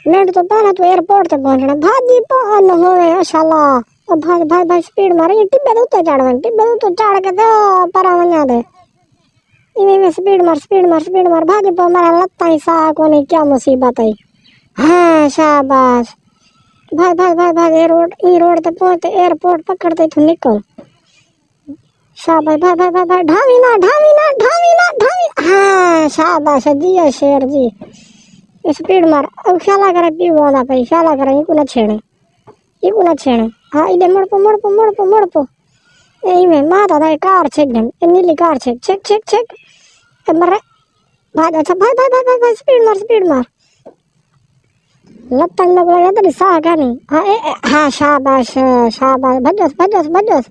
Minute तो पहले तो एयरपोर्ट तक पहुंचना भाजी पान होवे अशाला ओ भाई भाई भाई स्पीड मार ये टिब्बे उत्ते चढ़वन टिब्बे उत्ते चढ़ के तो पर वन्या दे इमे स्पीड मार भाजी पा मारा लत्ता ही सा कोनी क्या मुसीबत है। हाँ शाबाश भाई भाई भाई भाई ये रोड पे पहुंचते एयरपोर्ट पकड़ते तू निकल शाबाश भाई भाई भाई भाई ढावी ना हाँ शाबाश जी शेर जी स्पीड मार अब शाला करे पीवाना भाई शाला करे इको ना छेड़े हाँ इधर मुड़ पो यही में माता था कार छेक दे नीली कार छेक मरे भाई अच्छा भाई भाई भाई भाई स्पीड मार लत्ता लग लगा तो सा क्या नहीं हाँ शाबाश भजोस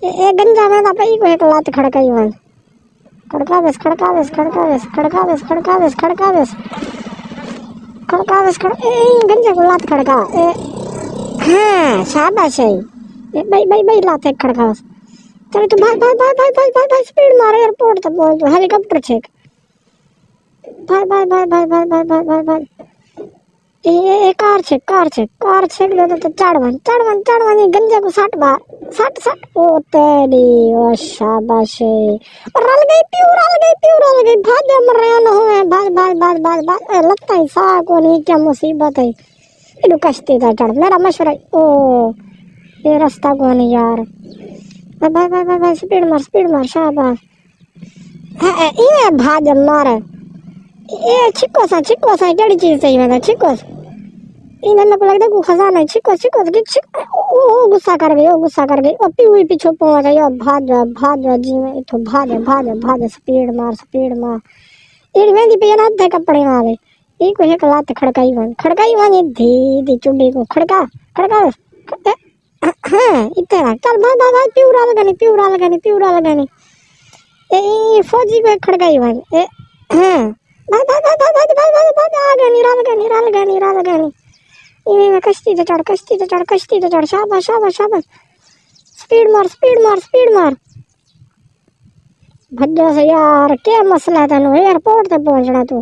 ए गंजा में था पे को एक लात खड़काई वन खड़कावेस गंजा को लात खड़का हाँ शाबाश है ये भाई लात एक खड़कावेस चल तू भाई स्पीड मार एयरपोर्ट तक पहुंच हेलीकॉप्टर छेक भाई ये कार छेक दे तो चढ़वन ये गंजा को सट ओ तेरी ओ शाबाश रल गई भाग मर रहे न होए भाग लगता है सा को नहीं क्या मुसीबत है इडू कश्ती था चढ़ मेरा मशवरा ओ ये रास्ता को नहीं यार भाई स्पीड मार शाबाश ये भाग मार ये छिको सा जड़ी चीज सही है छिको इन्हें मेरे को लगता है खजाना है छिको ओ गुस्सा कर गई ओ पीछे पीछे पहुंच गई भाग जी में तो भाग स्पीड मार इड में दी पे ना दे कपड़े वाले ये को एक लात खड़काई वन ये धी चुड़ी को खड़का हाँ इतना चल भाई प्यूरा लगानी ये फौजी को खड़काई वन ए हाँ भाई आगे निराल ये कश्ती तो चढ़ शाबाश स्पीड मार भज्जा से यार क्या मसला था नो एयरपोर्ट तक पहुंचना तू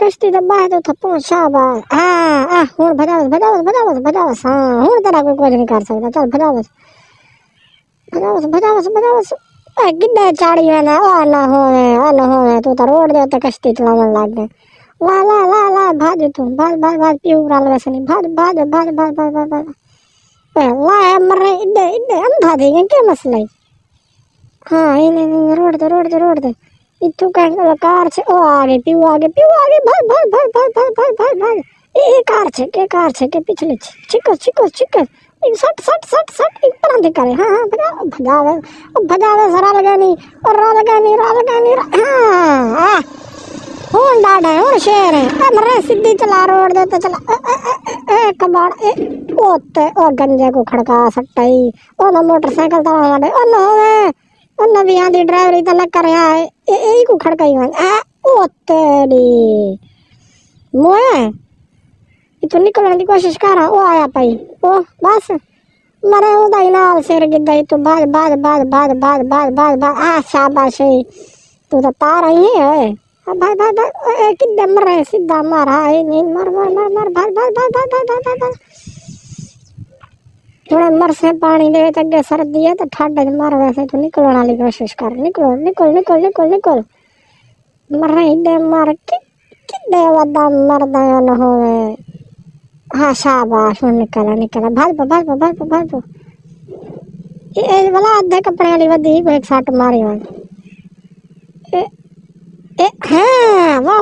कश्ती तो बाहर तो था पहुंच शाबाश हाँ हुन भजावस हाँ हुन तेरा कोई कुछ नहीं कर सकता चल भजावस गिड्डे चाड़ी है ना ना होवे तू तो रोड दे ते कश्ती चलावन लाग गए ला भाज तू भाज प्यूरा लगसनी भाज ला मर इडे अंधा दे क्या मसला है हाँ इने रोड दे इतु का कार छे ओ आगे भाग ए कार छे के पिछले छिको सट एक पर दे करे हाँ भगावे सरा लगानी हाँ हुन डाडा हुन शेर है मरे सीधी चला रोड दे तो चला कबाड़ ओते ओ गंजे को खड़का सट्टाई ओ ना मोटरसाइकिल तो वाले ओ ना ओ ना भी आंधी ड्राइवरी तो लग कर है ए को खड़काई वन ओ तेरी मोए इतो निकलने की कोशिश कर रहा ओ आया पाई ओ बस मरे उदाई नाल शेर गिद्दा तो भाग शाबाश तू तो पा रही है भाई किड्डे मर रहे सीधा मार नहीं मार भाग थोड़ा मर से पानी दे तक सर्दी है तो ठाडे मार वैसे तो निकलने वाली कोशिश कर निकल मर रहे इड्डे मार किड्डे वदा मर दया न होवे हाँ शाबाश निकला भाग ये वाला आधे कपड़े वाली वदी को एक साट मारी हाँ वाह